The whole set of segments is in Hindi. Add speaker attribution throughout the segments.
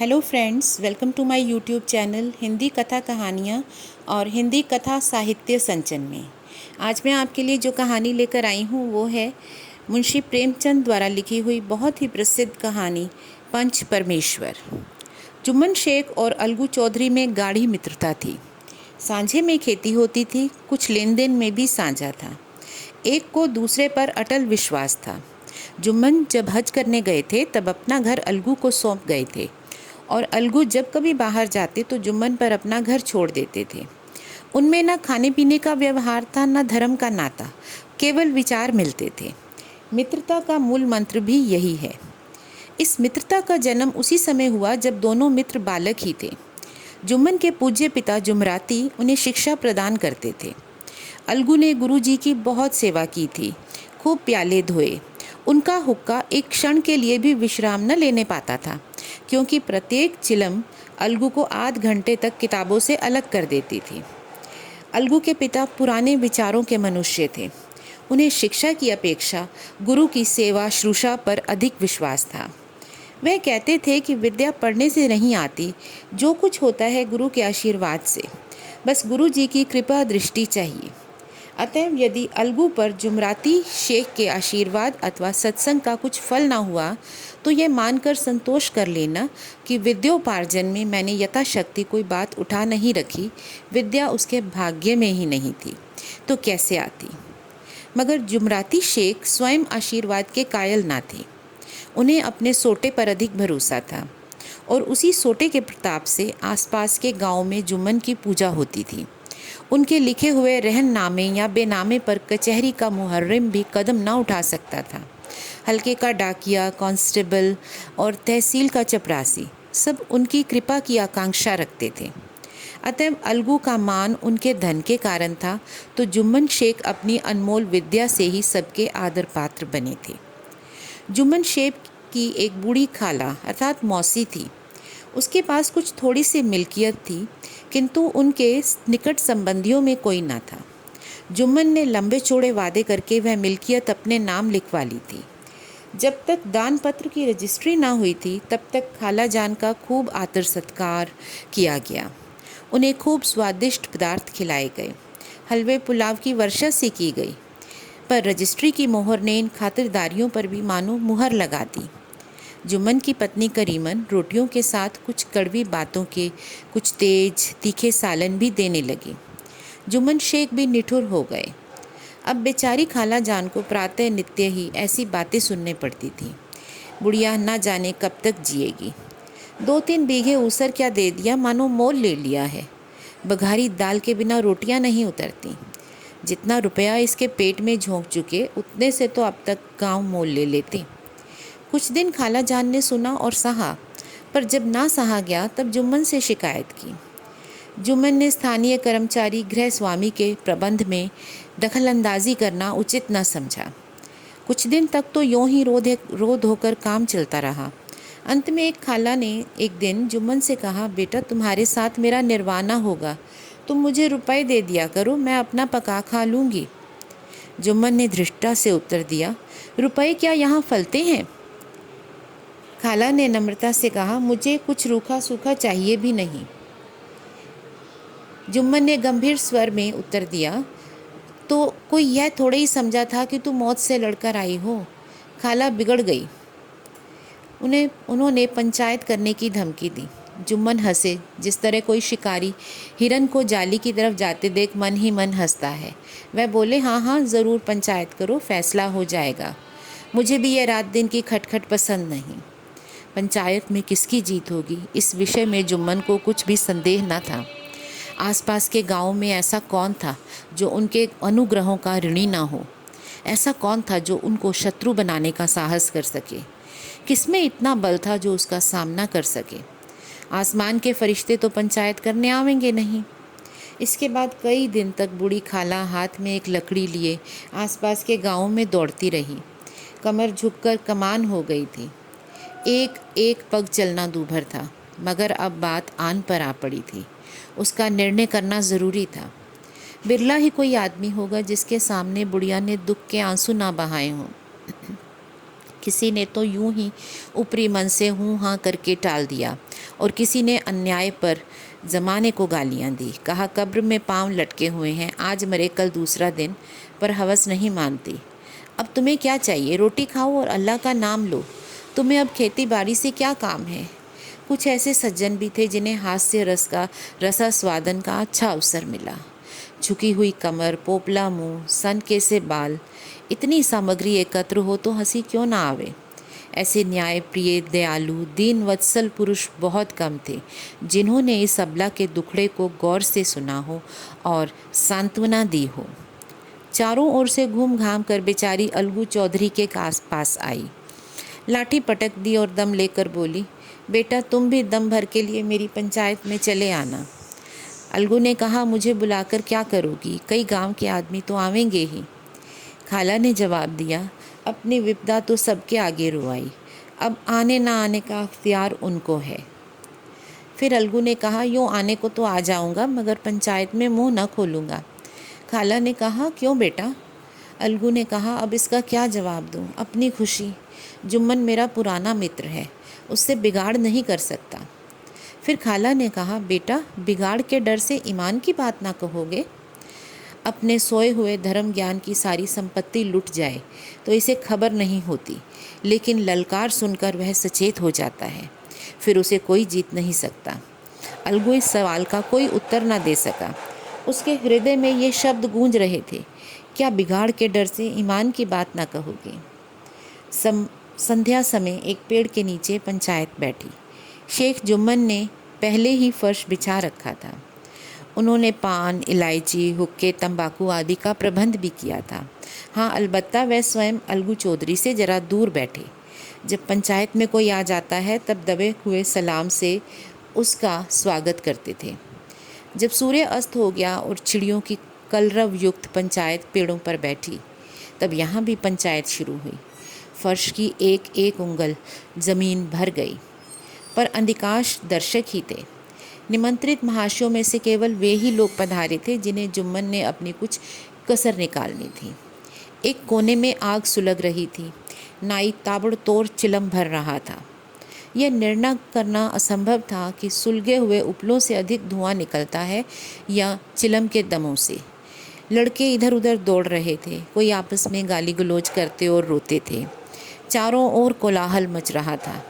Speaker 1: Hello friends, welcome to my YouTube channel Hindi कथा कहानियाँ और हिंदी कथा साहित्य संचन में। आज मैं आपके लिए जो कहानी लेकर आई हूँ वो है मुंशी प्रेमचंद द्वारा लिखी हुई बहुत ही प्रसिद्ध कहानी पंच परमेश्वर। जुम्मन शेख और अलगू चौधरी में गाढ़ी मित्रता थी। सांझे में खेती होती थी, कुछ लेन देन में भी साझा था। एक को दूसरे पर अटल विश्वास था। जुम्मन जब हज करने गए थे तब अपना घर अलगू को सौंप गए थे और अलगू जब कभी बाहर जाते तो जुम्मन पर अपना घर छोड़ देते थे। उनमें न खाने पीने का व्यवहार था, न धर्म का नाता, केवल विचार मिलते थे। मित्रता का मूल मंत्र भी यही है। इस मित्रता का जन्म उसी समय हुआ जब दोनों मित्र बालक ही थे। जुम्मन के पूज्य पिता जुमराती उन्हें शिक्षा प्रदान करते थे। अलगू ने गुरुजी की बहुत सेवा की थी, खूब प्याले धोए। उनका हुक्का एक क्षण के लिए भी विश्राम न लेने पाता था, क्योंकि प्रत्येक चिलम अलगू को आध घंटे तक किताबों से अलग कर देती थी। अलगू के पिता पुराने विचारों के मनुष्य थे। उन्हें शिक्षा की अपेक्षा गुरु की सेवा शुश्रूषा पर अधिक विश्वास था। वह कहते थे कि विद्या पढ़ने से नहीं आती, जो कुछ होता है गुरु के आशीर्वाद से। बस गुरु जी की कृपा दृष्टि चाहिए। अतएव यदि अलगू पर जुमराती शेख के आशीर्वाद अथवा सत्संग का कुछ फल ना हुआ तो यह मानकर संतोष कर लेना कि विद्योपार्जन में मैंने यथाशक्ति कोई बात उठा नहीं रखी। विद्या उसके भाग्य में ही नहीं थी तो कैसे आती। मगर जुमराती शेख स्वयं आशीर्वाद के कायल ना थे। उन्हें अपने सोटे पर अधिक भरोसा था और उसी सोटे के प्रताप से आसपास के गांव में जुम्मन की पूजा होती थी। उनके लिखे हुए रहननामे या बेनामे पर कचहरी का मुहर्रिम भी कदम न उठा सकता था। हल्के का डाकिया, कांस्टेबल और तहसील का चपरासी सब उनकी कृपा की आकांक्षा रखते थे। अतएव अलगू का मान उनके धन के कारण था, तो जुम्मन शेख अपनी अनमोल विद्या से ही सबके आदर पात्र बने थे। जुम्मन शेख की एक बूढ़ी खाला अर्थात मौसी थी। उसके पास कुछ थोड़ी सी मिल्कियत थी, किंतु उनके निकट संबंधियों में कोई न था। जुम्मन ने लंबे चौड़े वादे करके वह मिल्कियत अपने नाम लिखवा ली थी। जब तक दान पत्र की रजिस्ट्री ना हुई थी तब तक खाला जान का खूब आदर सत्कार किया गया। उन्हें खूब स्वादिष्ट पदार्थ खिलाए गए। हलवे पुलाव की वर्षा सी की गई, पर रजिस्ट्री की मोहर ने इन खातिरदारियों पर भी मानो मुहर लगा दी। जुम्मन की पत्नी करीमन रोटियों के साथ कुछ कड़वी बातों के कुछ तेज तीखे सालन भी देने लगी। जुम्मन शेख भी निठुर हो गए। अब बेचारी खाला जान को प्रातः नित्य ही ऐसी बातें सुनने पड़ती थी। बुढ़िया न जाने कब तक जिएगी। 2-3 बीघे ऊसर क्या दे दिया, मानो मोल ले लिया है। बघारी दाल के बिना रोटियां नहीं उतरती। जितना रुपया इसके पेट में झोंक चुके उतने से तो अब तक गांव मोल ले लेते। कुछ दिन खाला जान ने सुना और सहा, पर जब ना सहा गया तब जुम्मन से शिकायत की। जुम्मन ने स्थानीय कर्मचारी गृह स्वामी के प्रबंध में दखलंदाजी करना उचित न समझा। कुछ दिन तक तो यूं ही रोध होकर काम चलता रहा। अंत में एक खाला ने एक दिन जुम्मन से कहा, बेटा तुम्हारे साथ मेरा निर्वाणा होगा, तुम मुझे रुपए दे दिया करो, मैं अपना पका खा लूँगी। जुम्मन ने धृष्टता से उत्तर दिया, रुपए क्या यहाँ फलते हैं? खाला ने नम्रता से कहा, मुझे कुछ रूखा सूखा चाहिए भी नहीं। जुम्मन ने गंभीर स्वर में उत्तर दिया, तो कोई यह थोड़े ही समझा था कि तू मौत से लड़कर आई हो। खाला बिगड़ गई। उन्होंने पंचायत करने की धमकी दी। जुम्मन हंसे, जिस तरह कोई शिकारी हिरन को जाली की तरफ जाते देख मन ही मन हंसता है। वह बोले, हाँ हाँ ज़रूर पंचायत करो, फैसला हो जाएगा। मुझे भी यह रात दिन की खटखट पसंद नहीं। पंचायत में किसकी जीत होगी, इस विषय में जुम्मन को कुछ भी संदेह न था। आसपास के गांव में ऐसा कौन था जो उनके अनुग्रहों का ऋणी ना हो? ऐसा कौन था जो उनको शत्रु बनाने का साहस कर सके? किसमें इतना बल था जो उसका सामना कर सके? आसमान के फरिश्ते तो पंचायत करने आवेंगे नहीं। इसके बाद कई दिन तक बूढ़ी खाला हाथ में एक लकड़ी लिए आसपास के गाँव में दौड़ती रही। कमर झुककर कमान हो गई थी। एक एक पग चलना दूभर था, मगर अब बात आन पर आ पड़ी थी। उसका निर्णय करना ज़रूरी था। बिरला ही कोई आदमी होगा जिसके सामने बुढ़िया ने दुख के आंसू ना बहाए हों। किसी ने तो यूं ही ऊपरी मन से हूँ हाँ करके टाल दिया और किसी ने अन्याय पर ज़माने को गालियाँ दी। कहा कब्र में पाँव लटके हुए हैं, आज मरे कल दूसरा दिन, पर हवस नहीं मानती। अब तुम्हें क्या चाहिए? रोटी खाओ और अल्लाह का नाम लो। तुम्हें अब खेती बाड़ी से क्या काम है? कुछ ऐसे सज्जन भी थे जिन्हें हास्य रस का रसास्वादन का अच्छा अवसर मिला। झुकी हुई कमर, पोपला मुंह, सनके से बाल, इतनी सामग्री एकत्र हो तो हंसी क्यों ना आवे। ऐसे न्याय प्रिय, दयालु, दीन वत्सल पुरुष बहुत कम थे जिन्होंने इस अबला के दुखड़े को गौर से सुना हो और सांत्वना दी हो। चारों ओर से घूम घाम कर बेचारी अलगू चौधरी के पास आई, लाठी पटक दी और दम लेकर बोली, बेटा तुम भी दम भर के लिए मेरी पंचायत में चले आना। अलगू ने कहा, मुझे बुलाकर क्या करोगी? कई गांव के आदमी तो आवेंगे ही। खाला ने जवाब दिया, अपनी विपदा तो सबके आगे रुआई, अब आने ना आने का अख्तियार उनको है। फिर अलगू ने कहा, यूँ आने को तो आ जाऊंगा मगर पंचायत में मुंह न खोलूँगा। खाला ने कहा, क्यों बेटा? अलगू ने कहा, अब इसका क्या जवाब दूँ? अपनी खुशी। जुम्मन मेरा पुराना मित्र है, उससे बिगाड़ नहीं कर सकता। फिर खाला ने कहा, बेटा बिगाड़ के डर से ईमान की बात ना कहोगे? अपने सोए हुए धर्म ज्ञान की सारी संपत्ति लुट जाए तो इसे खबर नहीं होती, लेकिन ललकार सुनकर वह सचेत हो जाता है, फिर उसे कोई जीत नहीं सकता। अलगू इस सवाल का कोई उत्तर न दे सका। उसके हृदय में ये शब्द गूंज रहे थे, क्या बिगाड़ के डर से ईमान की बात ना कहोगे? संध्या समय एक पेड़ के नीचे पंचायत बैठी। शेख जुम्मन ने पहले ही फर्श बिछा रखा था। उन्होंने पान, इलायची, हुक्के, तंबाकू आदि का प्रबंध भी किया था। हाँ, अलबत्ता वह स्वयं अलगू चौधरी से जरा दूर बैठे। जब पंचायत में कोई आ जाता है तब दबे हुए सलाम से उसका स्वागत करते थे। जब सूर्य अस्त हो गया और चिड़ियों की कलरव युक्त पंचायत पेड़ों पर बैठी, तब यहाँ भी पंचायत शुरू हुई। फर्श की एक एक उंगल ज़मीन भर गई, पर अधिकांश दर्शक ही थे। निमंत्रित महाशयों में से केवल वे ही लोग पधारे थे जिन्हें जुम्मन ने अपनी कुछ कसर निकालनी थी। एक कोने में आग सुलग रही थी। नाई ताबड़तोड़ चिलम भर रहा था। यह निर्णय करना असंभव था कि सुलगे हुए उपलों से अधिक धुआं निकलता है या चिलम के दमों से। लड़के इधर उधर दौड़ रहे थे, कोई आपस में गाली गलौज करते और रोते थे। चारों ओर कोलाहल मच रहा था।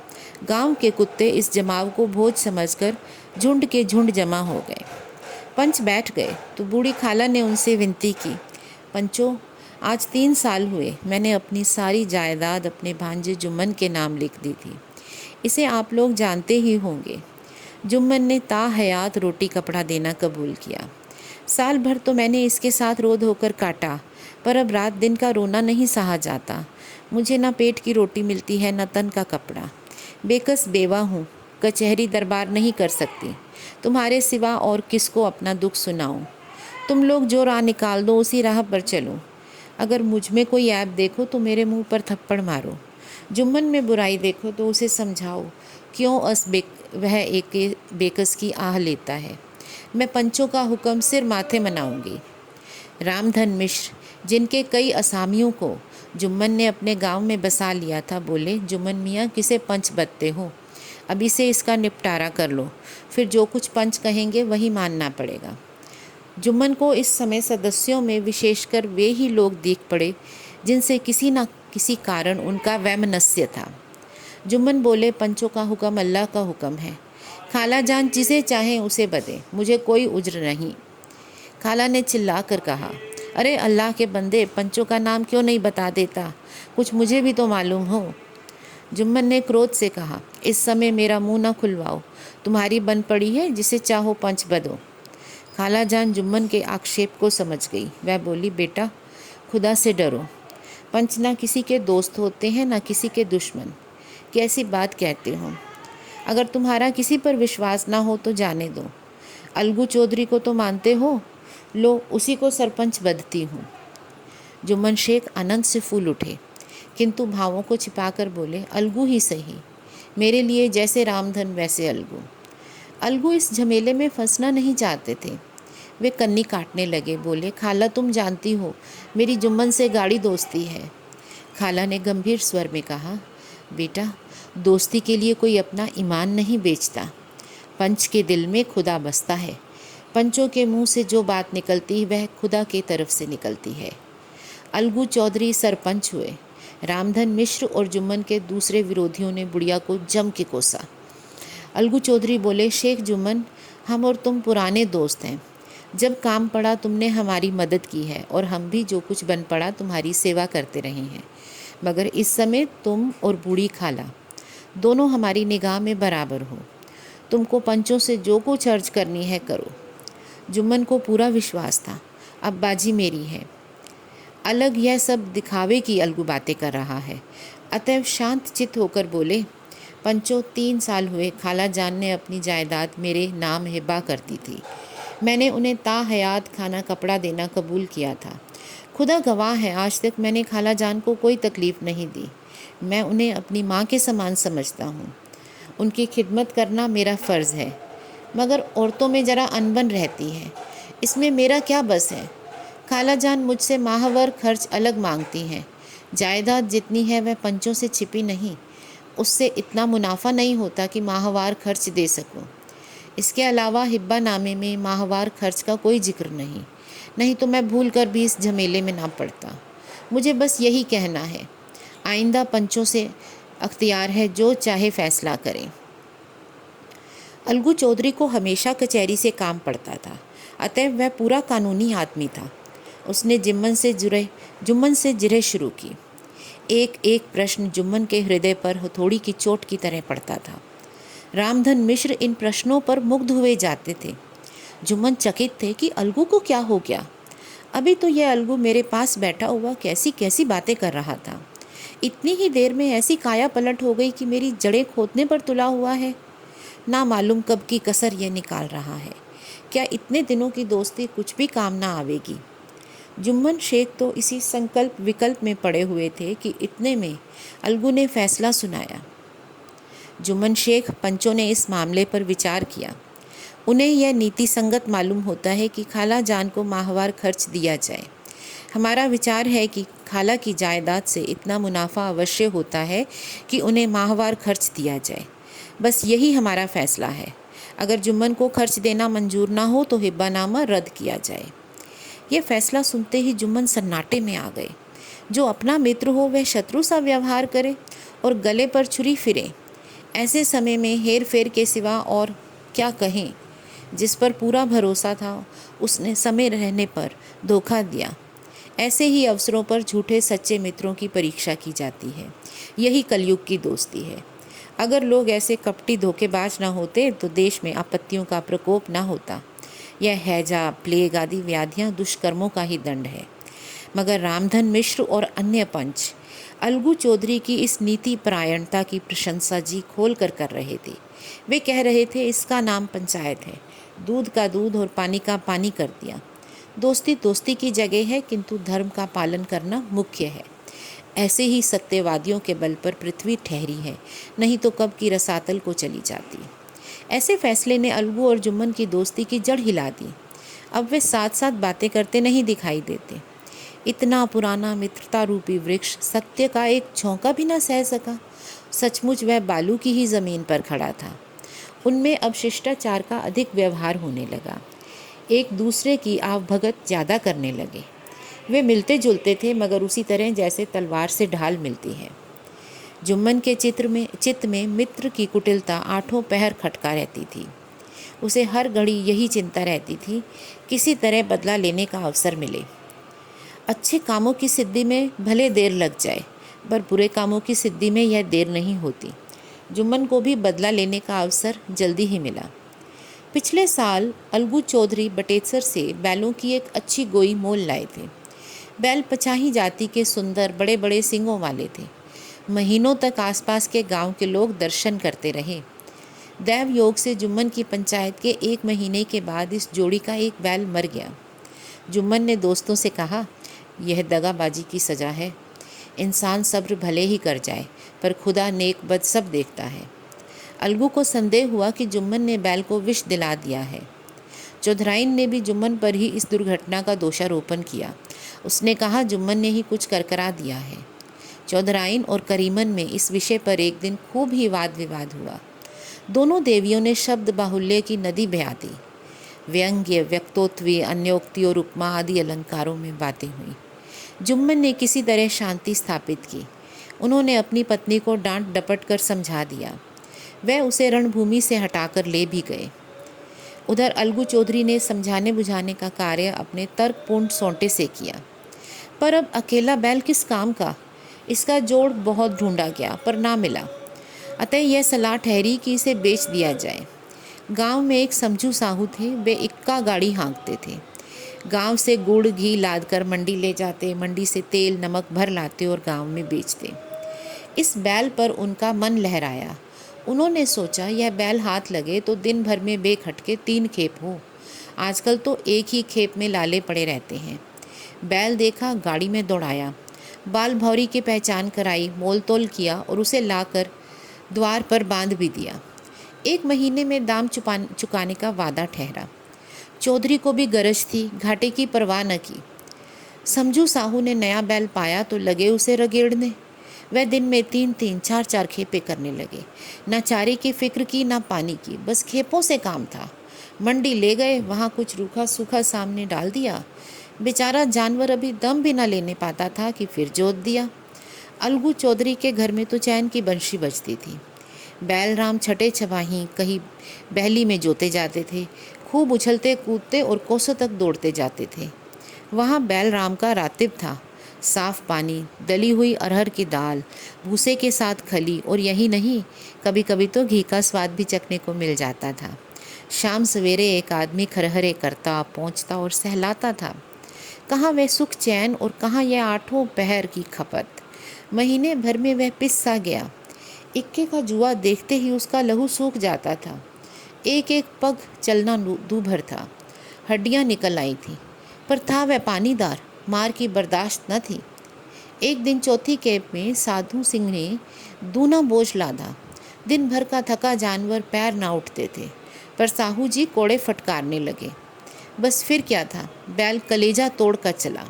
Speaker 1: गांव के कुत्ते इस जमाव को भोज समझकर झुंड के झुंड जमा हो गए। पंच बैठ गए तो बूढ़ी खाला ने उनसे विनती की, पंचों, आज 3 साल हुए मैंने अपनी सारी जायदाद अपने भांजे जुम्मन के नाम लिख दी थी। इसे आप लोग जानते ही होंगे। जुम्मन ने ताहयात रोटी कपड़ा देना कबूल किया। साल भर तो मैंने इसके साथ रोध होकर काटा, पर अब रात दिन का रोना नहीं सहा जाता। मुझे ना पेट की रोटी मिलती है न तन का कपड़ा। बेकस बेवा हूँ, कचहरी दरबार नहीं कर सकती। तुम्हारे सिवा और किसको अपना दुख सुनाऊं? तुम लोग जो राह निकाल दो उसी राह पर चलो। अगर मुझ में कोई ऐब देखो तो मेरे मुंह पर थप्पड़ मारो। जुम्मन में बुराई देखो तो उसे समझाओ क्यों वह एक बेकस की आह लेता है। मैं पंचों का हुक्म सिर माथे मनाऊंगी। रामधन मिश्र, जिनके कई असामियों को जुम्मन ने अपने गांव में बसा लिया था, बोले, जुम्मन मियाँ किसे पंच बदते हो? अभी से इसका निपटारा कर लो, फिर जो कुछ पंच कहेंगे वही मानना पड़ेगा। जुम्मन को इस समय सदस्यों में विशेषकर वे ही लोग दिख पड़े जिनसे किसी न किसी कारण उनका वैमनस्य था। जुम्मन बोले, पंचों का हुक्म अल्लाह का हुक्म है। खाला जान जिसे चाहे उसे बदे, मुझे कोई उज्र नहीं। खाला ने चिल्ला कर कहा, अरे अल्लाह के बंदे, पंचों का नाम क्यों नहीं बता देता? कुछ मुझे भी तो मालूम हो। जुम्मन ने क्रोध से कहा, इस समय मेरा मुंह न खुलवाओ। तुम्हारी बन पड़ी है, जिसे चाहो पंच बदो। खाला जान जुम्मन के आक्षेप को समझ गई। वह बोली, बेटा खुदा से डरो। पंच ना किसी के दोस्त होते हैं ना किसी के दुश्मन। कैसी बात कहते हो? अगर तुम्हारा किसी पर विश्वास ना हो तो जाने दो। अलगू चौधरी को तो मानते हो, लो उसी को सरपंच बदती हूँ। जुम्मन शेख आनंद से फूल उठे, किंतु भावों को छिपाकर बोले, अलगू ही सही, मेरे लिए जैसे रामधन वैसे अलगू। अलगू इस झमेले में फंसना नहीं चाहते थे। वे कन्नी काटने लगे, बोले, खाला तुम जानती हो मेरी जुम्मन से गाढ़ी दोस्ती है। खाला ने गंभीर स्वर में कहा, बेटा, दोस्ती के लिए कोई अपना ईमान नहीं बेचता। पंच के दिल में खुदा बसता है। पंचों के मुंह से जो बात निकलती है वह खुदा की तरफ से निकलती है। अलगू चौधरी सरपंच हुए। रामधन मिश्र और जुम्मन के दूसरे विरोधियों ने बुढ़िया को जम के कोसा। अलगू चौधरी बोले, शेख जुम्मन, हम और तुम पुराने दोस्त हैं। जब काम पड़ा तुमने हमारी मदद की है और हम भी जो कुछ बन पड़ा तुम्हारी सेवा करते रहे हैं, मगर इस समय तुम और बूढ़ी खाला दोनों हमारी निगाह में बराबर हो। तुमको पंचों से जो कुछ अर्ज करनी है करो। जुम्मन को पूरा विश्वास था, अब बाजी मेरी है। अलग यह सब दिखावे की अलगू बातें कर रहा है, अतएव शांत चित्त होकर बोले, पंचों, 3 साल हुए खाला जान ने अपनी जायदाद मेरे नाम हिब्बा करती थी। मैंने उन्हें ताहयात खाना कपड़ा देना कबूल किया था। खुदा गवाह है, आज तक मैंने खाला जान को कोई तकलीफ़ नहीं दी। मैं उन्हें अपनी माँ के समान समझता हूँ। उनकी खिदमत करना मेरा फ़र्ज़ है, मगर औरतों में ज़रा अनबन रहती है, इसमें मेरा क्या बस है। खाला जान मुझसे माहवार खर्च अलग मांगती हैं। जायदाद जितनी है वह पंचों से छिपी नहीं, उससे इतना मुनाफा नहीं होता कि माहवार खर्च दे सकूं। इसके अलावा हिब्बा नामे में माहवार खर्च का कोई जिक्र नहीं तो मैं भूल कर भी इस झमेले में ना पड़ता। मुझे बस यही कहना है, आइंदा पंचों से अख्तियार है, जो चाहे फैसला करें। अलगू चौधरी को हमेशा कचहरी से काम पड़ता था, अतएव वह पूरा कानूनी आदमी था। उसने जुम्मन से जिरह शुरू की। एक एक प्रश्न जुम्मन के हृदय पर हथौड़ी की चोट की तरह पड़ता था। रामधन मिश्र इन प्रश्नों पर मुग्ध हुए जाते थे। जुम्मन चकित थे कि अलगू को क्या हो गया। अभी तो यह अलगू मेरे पास बैठा हुआ कैसी कैसी बातें कर रहा था, इतनी ही देर में ऐसी काया पलट हो गई कि मेरी जड़ें खोदने पर तुला हुआ है। ना मालूम कब की कसर यह निकाल रहा है। क्या इतने दिनों की दोस्ती कुछ भी काम ना आवेगी। जुम्मन शेख तो इसी संकल्प विकल्प में पड़े हुए थे कि इतने में अलगू ने फैसला सुनाया। जुम्मन शेख, पंचों ने इस मामले पर विचार किया। उन्हें यह नीति संगत मालूम होता है कि खाला जान को माहवार खर्च दिया जाए। हमारा विचार है कि खाला की जायदाद से इतना मुनाफा अवश्य होता है कि उन्हें माहवार खर्च दिया जाए। बस यही हमारा फैसला है। अगर जुम्मन को खर्च देना मंजूर ना हो तो हिब्बानामा रद्द किया जाए। यह फैसला सुनते ही जुम्मन सन्नाटे में आ गए। जो अपना मित्र हो वह शत्रु सा व्यवहार करे और गले पर छुरी फिरे। ऐसे समय में हेर फेर के सिवा और क्या कहें। जिस पर पूरा भरोसा था उसने समय रहने पर धोखा दिया। ऐसे ही अवसरों पर झूठे सच्चे मित्रों की परीक्षा की जाती है। यही कलयुग की दोस्ती है। अगर लोग ऐसे कपटी धोखेबाज न होते तो देश में आपत्तियों का प्रकोप न होता। यह हैजा, प्लेग आदि व्याधियाँ दुष्कर्मों का ही दंड है। मगर रामधन मिश्र और अन्य पंच अलगू चौधरी की इस नीति परायणता की प्रशंसा जी खोल कर रहे थे। वे कह रहे थे, इसका नाम पंचायत है। दूध का दूध और पानी का पानी कर दिया। दोस्ती दोस्ती की जगह है, किंतु धर्म का पालन करना मुख्य है। ऐसे ही सत्यवादियों के बल पर पृथ्वी ठहरी है, नहीं तो कब की रसातल को चली जाती। ऐसे फैसले ने अलगू और जुम्मन की दोस्ती की जड़ हिला दी। अब वे साथ साथ बातें करते नहीं दिखाई देते। इतना पुराना मित्रता रूपी वृक्ष सत्य का एक झोंका भी न सह सका। सचमुच वह बालू की ही ज़मीन पर खड़ा था। उनमें अब शिष्टाचार का अधिक व्यवहार होने लगा। एक दूसरे की आवभगत ज़्यादा करने लगे। वे मिलते जुलते थे, मगर उसी तरह जैसे तलवार से ढाल मिलती है। जुम्मन के चित्त में मित्र की कुटिलता आठों पहर खटका रहती थी। उसे हर घड़ी यही चिंता रहती थी, किसी तरह बदला लेने का अवसर मिले। अच्छे कामों की सिद्धि में भले देर लग जाए, पर बुरे कामों की सिद्धि में यह देर नहीं होती। जुम्मन को भी बदला लेने का अवसर जल्दी ही मिला। पिछले साल अलगू चौधरी बटेसर से बैलों की एक अच्छी गोई मोल लाए थे। बैल पचाही जाति के सुंदर बड़े बड़े सींगों वाले थे। महीनों तक आसपास के गांव के लोग दर्शन करते रहे। दैव योग से जुम्मन की पंचायत के 1 महीने के बाद इस जोड़ी का एक बैल मर गया। जुम्मन ने दोस्तों से कहा, यह दगाबाजी की सज़ा है। इंसान सब्र भले ही कर जाए, पर खुदा नेक बद सब देखता है। अलगू को संदेह हुआ कि जुम्मन ने बैल को विष दिला दिया है। चौधराइन ने भी जुम्मन पर ही इस दुर्घटना का दोषारोपण किया। उसने कहा, जुम्मन ने ही कुछ करकरा दिया है। चौधराइन और करीमन में इस विषय पर एक दिन खूब ही वाद विवाद हुआ। दोनों देवियों ने शब्द बाहुल्य की नदी बहा दी। व्यंग्य, व्यक्तोत्वी, अन्योक्ति और उपमा आदि अलंकारों में बातें हुई। जुम्मन ने किसी तरह शांति स्थापित की। उन्होंने अपनी पत्नी को डांट डपट कर समझा दिया। वह उसे रणभूमि से हटाकर ले भी गए। उधर अलगू चौधरी ने समझाने बुझाने का कार्य अपने तर्कपूर्ण सोंटे से किया। पर अब अकेला बैल किस काम का? इसका जोड़ बहुत ढूंढा गया पर ना मिला। अतः यह सलाह ठहरी कि इसे बेच दिया जाए। गांव में एक समझू साहू थे। वे इक्का गाड़ी हाँकते थे। गांव से गुड़ घी लाद कर मंडी ले जाते, मंडी से तेल नमक भर लाते और गांव में बेचते। इस बैल पर उनका मन लहराया। उन्होंने सोचा यह बैल हाथ लगे तो दिन भर में बेखटके 3 खेप हो। आजकल तो एक ही खेप में लाले पड़े रहते हैं। बैल देखा, गाड़ी में दौड़ाया, बाल भौरी की पहचान कराई, मोल तोल किया और उसे लाकर द्वार पर बांध भी दिया। 1 महीने में दाम चुकाने का वादा ठहरा। चौधरी को भी गरज थी, घाटे की परवाह न की। समझू साहू ने नया बैल पाया तो लगे उसे रगेड़ने। वह दिन में 3-3, 4-4 खेपे करने लगे। न चारे की फिक्र की न पानी की, बस खेपों से काम था। मंडी ले गए, वहाँ कुछ रूखा सूखा सामने डाल दिया। बेचारा जानवर अभी दम भी न लेने पाता था कि फिर जोत दिया। अलगू चौधरी के घर में तो चैन की बंशी बजती थी। बैलराम छठे छबाही कहीं बहली में जोते जाते थे। खूब उछलते कूदते और कोसों तक दौड़ते जाते थे। वहाँ बैलराम का रातिब था। साफ पानी, दली हुई अरहर की दाल, भूसे के साथ खली और यही नहीं, कभी कभी तो घी का स्वाद भी चखने को मिल जाता था। शाम सवेरे एक आदमी खरहरे करता, पहुँचता और सहलाता था। कहाँ वह सुख चैन और कहाँ यह 8 पहर की खपत। महीने भर में वह पिस सा गया। इक्के का जुआ देखते ही उसका लहू सूख जाता था। एक एक पग चलना दूभर था। हड्डियाँ निकल आई थी, पर था वह पानीदार, मार की बर्दाश्त न थी। एक दिन चौथी कैब में साधु सिंह ने दूना बोझ लादा। दिन भर का थका जानवर पैर ना उठते थे, पर साहू जी कोड़े फटकारने लगे। बस फिर क्या था, बैल कलेजा तोड़ कर चला।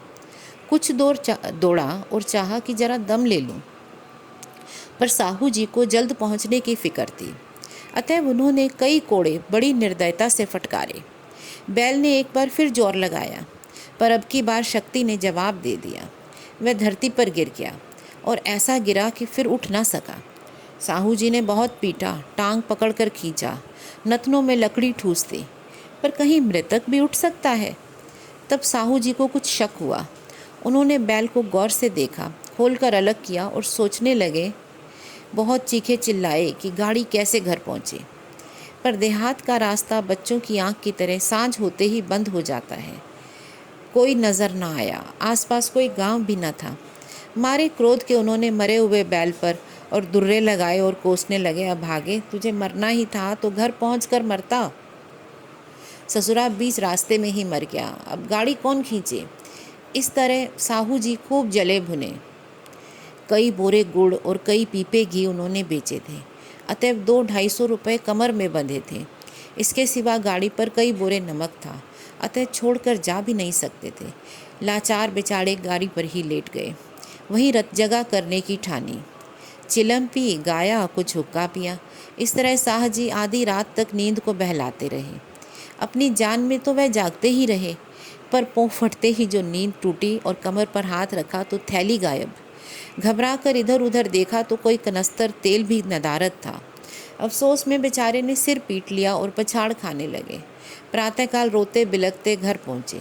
Speaker 1: कुछ दूर दौड़ा और चाहा कि जरा दम ले लूं, पर साहू जी को जल्द पहुंचने की फिक्र थी। अतः उन्होंने कई कोड़े बड़ी निर्दयता से फटकारे। बैल ने एक बार फिर जोर लगाया, पर अब की बार शक्ति ने जवाब दे दिया। वह धरती पर गिर गया और ऐसा गिरा कि फिर उठ ना सका। साहू जी ने बहुत पीटा, टांग पकड़कर खींचा, नथनों में लकड़ी ठूस दी, पर कहीं मृतक भी उठ सकता है। तब साहू जी को कुछ शक हुआ। उन्होंने बैल को गौर से देखा, खोलकर अलग किया और सोचने लगे। बहुत चीखे चिल्लाए कि गाड़ी कैसे घर पहुँचे। पर देहात का रास्ता बच्चों की आंख की तरह सांझ होते ही बंद हो जाता है। कोई नज़र ना आया, आसपास कोई गांव भी न था। मारे क्रोध के उन्होंने मरे हुए बैल पर और दुर्रे लगाए और कोसने लगे, अब भागे, तुझे मरना ही था तो घर पहुंचकर मरता। ससुरा बीच रास्ते में ही मर गया, अब गाड़ी कौन खींचे। इस तरह साहू जी खूब जले भुने। कई बोरे गुड़ और कई पीपे घी उन्होंने बेचे थे। अतएव 200-250 रुपये कमर में बंधे थे। इसके सिवा गाड़ी पर कई बोरे नमक था, अतः छोड़कर जा भी नहीं सकते थे। लाचार बेचारे गाड़ी पर ही लेट गए। वहीं रत जगह करने की ठानी। चिलम पी, गाया, कुछ हुक्का पिया। इस तरह साह जी आधी रात तक नींद को बहलाते रहे। अपनी जान में तो वह जागते ही रहे, पर पों फटते ही जो नींद टूटी और कमर पर हाथ रखा तो थैली गायब। घबरा कर इधर उधर देखा तो कोई कनस्तर तेल भी नदारद था। अफसोस में बेचारे ने सिर पीट लिया और पछाड़ खाने लगे। प्रातःकाल रोते बिलखते घर पहुँचे।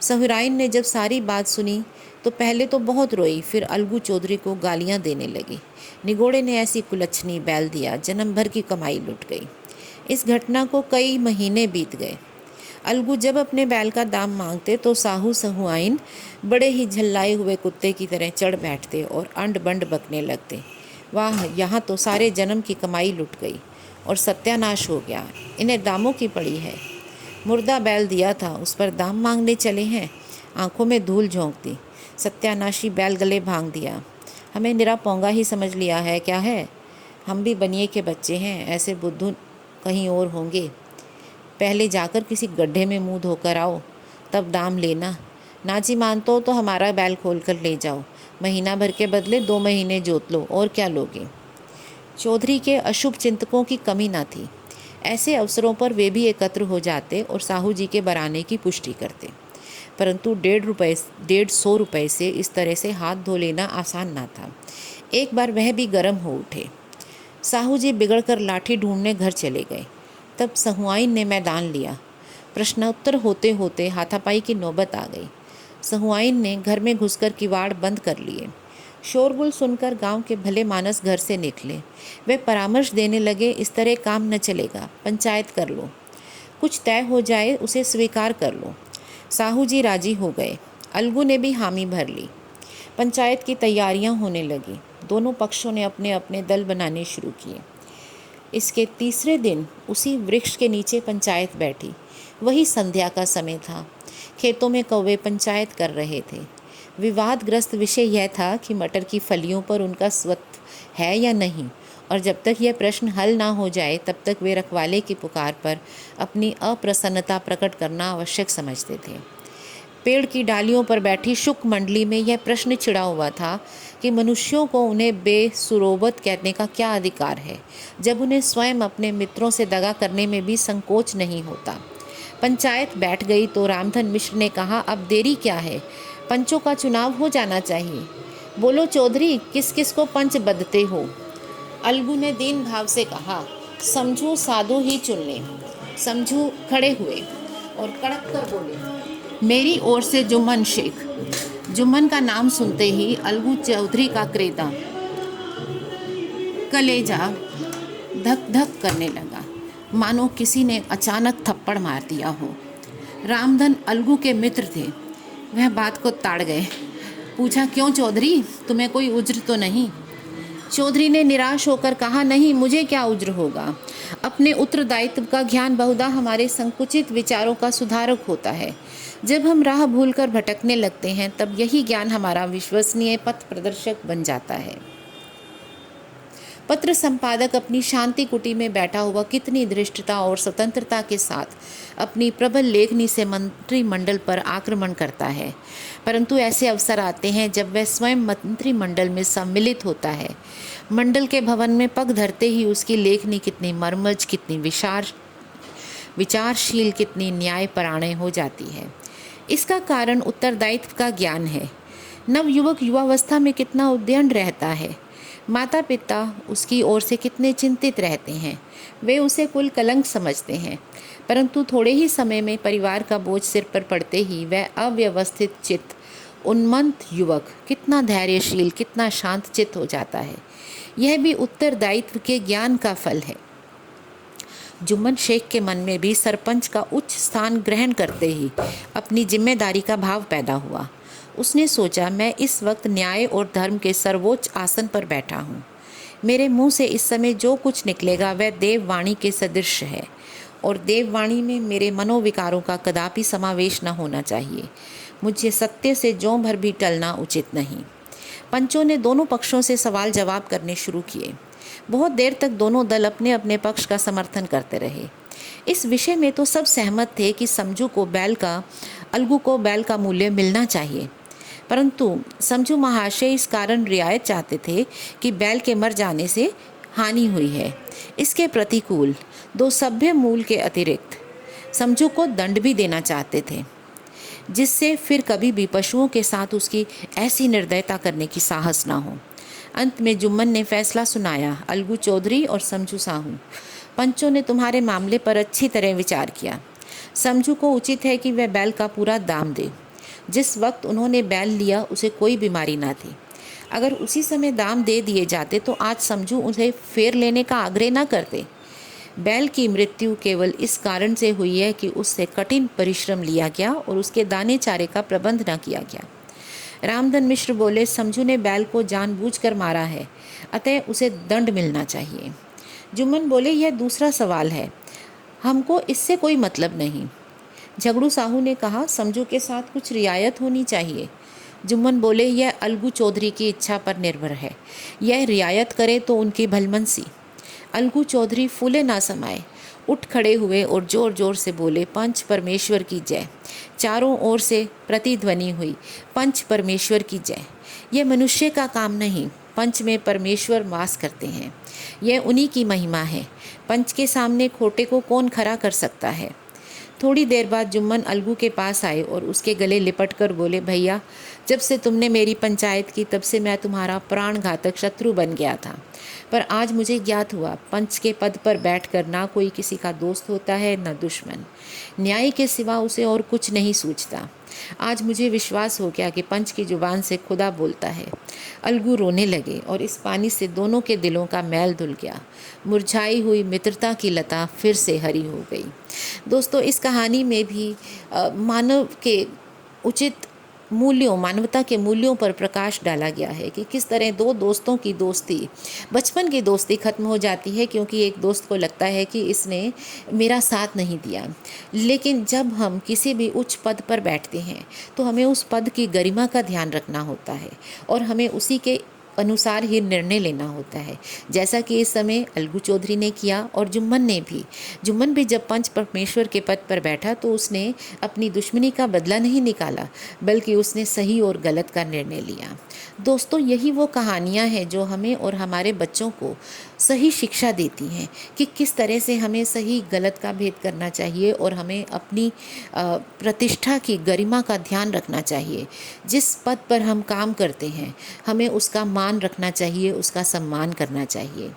Speaker 1: सहुराइन ने जब सारी बात सुनी तो पहले तो बहुत रोई, फिर अलगू चौधरी को गालियाँ देने लगी। निगोड़े ने ऐसी कुलच्छनी बैल दिया, जन्म भर की कमाई लुट गई। इस घटना को कई महीने बीत गए। अलगू जब अपने बैल का दाम मांगते तो साहू सहुआइन बड़े ही झल्लाए हुए कुत्ते की तरह चढ़ बैठते और अंड बंड बकने लगते। वाह, यहाँ तो सारे जन्म की कमाई लुट गई और सत्यानाश हो गया। इन्हें दामों की पड़ी है। मुर्दा बैल दिया था, उस पर दाम मांगने चले हैं। आंखों में धूल झोंक दी। सत्यानाशी बैल गले भांग दिया। हमें निरा पोंगा ही समझ लिया है क्या है? हम भी बनिए के बच्चे हैं, ऐसे बुद्धू कहीं और होंगे। पहले जाकर किसी गड्ढे में मुंह धोकर आओ, तब दाम लेना। नाची मानतो तो हमारा बैल खोल कर ले जाओ, महीना भर के बदले 2 महीने जोत लो, और क्या लोगे। चौधरी के अशुभ चिंतकों की कमी न थी। ऐसे अवसरों पर वे भी एकत्र हो जाते और साहू जी के बराने की पुष्टि करते, परंतु 150 रुपये से इस तरह से हाथ धो लेना आसान ना था। एक बार वह भी गर्म हो उठे। साहू जी बिगड़कर लाठी ढूंढने घर चले गए। तब सहुआइन ने मैदान लिया। प्रश्नोत्तर होते होते हाथापाई की नौबत आ गई। सहुआइन ने घर में घुसकर किवाड़ बंद कर लिए। शोरगुल सुनकर गांव के भले मानस घर से निकले। वे परामर्श देने लगे, इस तरह काम न चलेगा, पंचायत कर लो, कुछ तय हो जाए उसे स्वीकार कर लो। साहू जी राजी हो गए। अलगू ने भी हामी भर ली। पंचायत की तैयारियां होने लगी। दोनों पक्षों ने अपने अपने दल बनाने शुरू किए। इसके तीसरे दिन उसी वृक्ष के नीचे पंचायत बैठी। वही संध्या का समय था। खेतों में कौवे पंचायत कर रहे थे। विवादग्रस्त विषय यह था कि मटर की फलियों पर उनका स्वत्व है या नहीं, और जब तक यह प्रश्न हल ना हो जाए तब तक वे रखवाले की पुकार पर अपनी अप्रसन्नता प्रकट करना आवश्यक समझते थे। पेड़ की डालियों पर बैठी शुक मंडली में यह प्रश्न छिड़ा हुआ था कि मनुष्यों को उन्हें बेसुरोबत कहने का क्या अधिकार है, जब उन्हें स्वयं अपने मित्रों से दगा करने में भी संकोच नहीं होता। पंचायत बैठ गई तो रामधन मिश्र ने कहा, अब देरी क्या है, पंचों का चुनाव हो जाना चाहिए। बोलो चौधरी, किस किस को पंच बदते हो। अलगू ने दीन भाव से कहा, समझू साधु ही चुन लें। समझू खड़े हुए और कड़क कर बोले, मेरी ओर से जुम्मन शेख। जुम्मन का नाम सुनते ही अलगू चौधरी का क्रेता कलेजा धक धक करने लगा, मानो किसी ने अचानक थप्पड़ मार दिया हो। रामधन अलगू के मित्र थे। वह बात को ताड़ गए। पूछा, क्यों चौधरी, तुम्हें कोई उज्र तो नहीं। चौधरी ने निराश होकर कहा, नहीं, मुझे क्या उज्र होगा। अपने उत्तरदायित्व का ज्ञान बहुधा हमारे संकुचित विचारों का सुधारक होता है। जब हम राह भूलकर भटकने लगते हैं तब यही ज्ञान हमारा विश्वसनीय पथ प्रदर्शक बन जाता है। पत्र संपादक अपनी शांति कुटी में बैठा हुआ कितनी धृष्टता और स्वतंत्रता के साथ अपनी प्रबल लेखनी से मंत्रिमंडल पर आक्रमण करता है, परंतु ऐसे अवसर आते हैं जब वह स्वयं मंत्रिमंडल में सम्मिलित होता है। मंडल के भवन में पग धरते ही उसकी लेखनी कितनी मर्मज, कितनी विचारशील, कितनी न्यायपरायण हो जाती है। इसका कारण उत्तरदायित्व का ज्ञान है। नवयुवक युवावस्था में कितना उद्यम रहता है। माता पिता उसकी ओर से कितने चिंतित रहते हैं। वे उसे कुल कलंक समझते हैं, परंतु थोड़े ही समय में परिवार का बोझ सिर पर पड़ते ही वह अव्यवस्थित चित्त उन्मत्त युवक कितना धैर्यशील, कितना शांत चित्त हो जाता है। यह भी उत्तरदायित्व के ज्ञान का फल है। जुम्मन शेख के मन में भी सरपंच का उच्च स्थान ग्रहण करते ही अपनी जिम्मेदारी का भाव पैदा हुआ। उसने सोचा, मैं इस वक्त न्याय और धर्म के सर्वोच्च आसन पर बैठा हूँ। मेरे मुंह से इस समय जो कुछ निकलेगा वह देववाणी के सदृश है, और देववाणी में मेरे मनोविकारों का कदापि समावेश न होना चाहिए। मुझे सत्य से ज्यों भर भी टलना उचित नहीं। पंचों ने दोनों पक्षों से सवाल जवाब करने शुरू किए। बहुत देर तक दोनों दल अपने अपने पक्ष का समर्थन करते रहे। इस विषय में तो सब सहमत थे कि अलगू को बैल का मूल्य मिलना चाहिए, परंतु समझू महाशय इस कारण रियायत चाहते थे कि बैल के मर जाने से हानि हुई है। इसके प्रतिकूल 2 सभ्य मूल के अतिरिक्त समझू को दंड भी देना चाहते थे, जिससे फिर कभी भी पशुओं के साथ उसकी ऐसी निर्दयता करने की साहस ना हो। अंत में जुम्मन ने फैसला सुनाया, अलगू चौधरी और समझू साहू, पंचों ने तुम्हारे मामले पर अच्छी तरह विचार किया। समझू को उचित है कि वह बैल का पूरा दाम दे। जिस वक्त उन्होंने बैल लिया उसे कोई बीमारी ना थी। अगर उसी समय दाम दे दिए जाते तो आज समझू उसे फेर लेने का आग्रह ना करते। बैल की मृत्यु केवल इस कारण से हुई है कि उससे कठिन परिश्रम लिया गया और उसके दाने चारे का प्रबंध न किया गया। रामधन मिश्र बोले, समझू ने बैल को जानबूझकर मारा है, अतः उसे दंड मिलना चाहिए। जुम्मन बोले, यह दूसरा सवाल है, हमको इससे कोई मतलब नहीं। झगड़ू साहू ने कहा, समझू के साथ कुछ रियायत होनी चाहिए। जुम्मन बोले, यह अलगू चौधरी की इच्छा पर निर्भर है। यह रियायत करे तो उनकी भलमनसी। अलगू चौधरी फूले ना समाये, उठ खड़े हुए और जोर जोर से बोले, पंच परमेश्वर की जय। चारों ओर से प्रतिध्वनि हुई, पंच परमेश्वर की जय। यह मनुष्य का काम नहीं, पंच में परमेश्वर वास करते हैं। यह उन्हीं की महिमा है। पंच के सामने खोटे को कौन खड़ा कर सकता है। थोड़ी देर बाद जुम्मन अलगू के पास आए और उसके गले लिपट कर बोले, भैया, जब से तुमने मेरी पंचायत की तब से मैं तुम्हारा प्राणघातक शत्रु बन गया था। पर आज मुझे ज्ञात हुआ, पंच के पद पर बैठकर ना कोई किसी का दोस्त होता है न दुश्मन। न्याय के सिवा उसे और कुछ नहीं सूझता। आज मुझे विश्वास हो गया कि पंच की जुबान से खुदा बोलता है। अलगू रोने लगे और इस पानी से दोनों के दिलों का मैल धुल गया। मुरझाई हुई मित्रता की लता फिर से हरी हो गई। दोस्तों, इस कहानी में भी मानव के उचित मूल्यों, मानवता के मूल्यों पर प्रकाश डाला गया है कि किस तरह दो दोस्तों की दोस्ती, बचपन की दोस्ती खत्म हो जाती है क्योंकि एक दोस्त को लगता है कि इसने मेरा साथ नहीं दिया। लेकिन जब हम किसी भी उच्च पद पर बैठते हैं तो हमें उस पद की गरिमा का ध्यान रखना होता है और हमें उसी के अनुसार ही निर्णय लेना होता है, जैसा कि इस समय अलगू चौधरी ने किया और जुम्मन भी जब पंच परमेश्वर के पद पर बैठा तो उसने अपनी दुश्मनी का बदला नहीं निकाला, बल्कि उसने सही और गलत का निर्णय लिया। दोस्तों, यही वो कहानियाँ हैं जो हमें और हमारे बच्चों को सही शिक्षा देती हैं कि किस तरह से हमें सही गलत का भेद करना चाहिए और हमें अपनी प्रतिष्ठा की गरिमा का ध्यान रखना चाहिए। जिस पद पर हम काम करते हैं हमें उसका मान रखना चाहिए, उसका सम्मान करना चाहिए।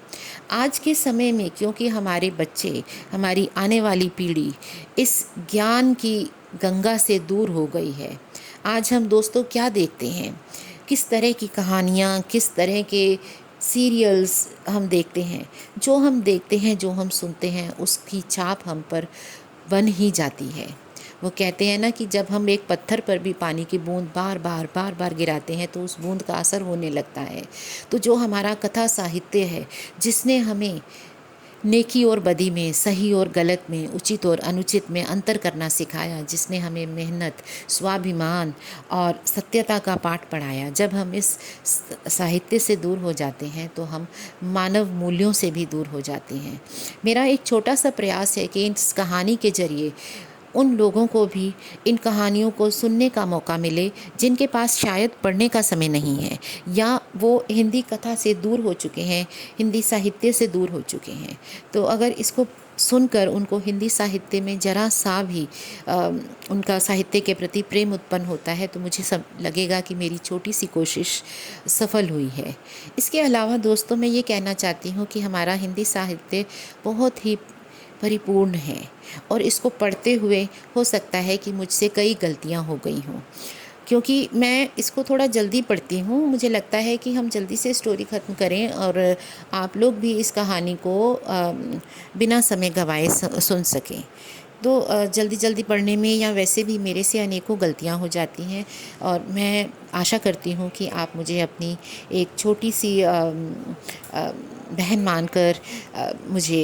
Speaker 1: आज के समय में क्योंकि हमारे बच्चे, हमारी आने वाली पीढ़ी इस ज्ञान की गंगा से दूर हो गई है, आज हम दोस्तों क्या देखते हैं, किस तरह की कहानियाँ, किस तरह के सीरियल्स हम देखते हैं। जो हम देखते हैं, जो हम सुनते हैं, उसकी छाप हम पर बन ही जाती है। वो कहते हैं ना कि जब हम एक पत्थर पर भी पानी की बूंद बार बार गिराते हैं तो उस बूंद का असर होने लगता है। तो जो हमारा कथा साहित्य है, जिसने हमें नेकी और बदी में, सही और गलत में, उचित और अनुचित में अंतर करना सिखाया, जिसने हमें मेहनत, स्वाभिमान और सत्यता का पाठ पढ़ाया, जब हम इस साहित्य से दूर हो जाते हैं तो हम मानव मूल्यों से भी दूर हो जाते हैं। मेरा एक छोटा सा प्रयास है कि इस कहानी के जरिए उन लोगों को भी इन कहानियों को सुनने का मौका मिले जिनके पास शायद पढ़ने का समय नहीं है, या वो हिंदी कथा से दूर हो चुके हैं, हिंदी साहित्य से दूर हो चुके हैं। तो अगर इसको सुनकर उनको हिंदी साहित्य में जरा सा भी उनका साहित्य के प्रति प्रेम उत्पन्न होता है तो मुझे सब लगेगा कि मेरी छोटी सी कोशिश सफल हुई है। इसके अलावा दोस्तों, मैं ये कहना चाहती हूँ कि हमारा हिंदी साहित्य बहुत ही परिपूर्ण है और इसको पढ़ते हुए हो सकता है कि मुझसे कई गलतियां हो गई हों, क्योंकि मैं इसको थोड़ा जल्दी पढ़ती हूँ। मुझे लगता है कि हम जल्दी से स्टोरी ख़त्म करें और आप लोग भी इस कहानी को बिना समय गंवाए सुन सकें। तो जल्दी पढ़ने में या वैसे भी मेरे से अनेकों गलतियां हो जाती हैं और मैं आशा करती हूँ कि आप मुझे अपनी एक छोटी सी बहन मानकर मुझे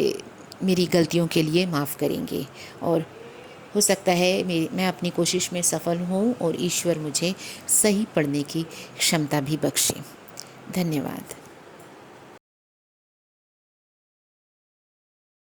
Speaker 1: मेरी गलतियों के लिए माफ़ करेंगे और हो सकता है मैं अपनी कोशिश में सफल हूँ और ईश्वर मुझे सही पढ़ने की क्षमता भी बख्शे। धन्यवाद।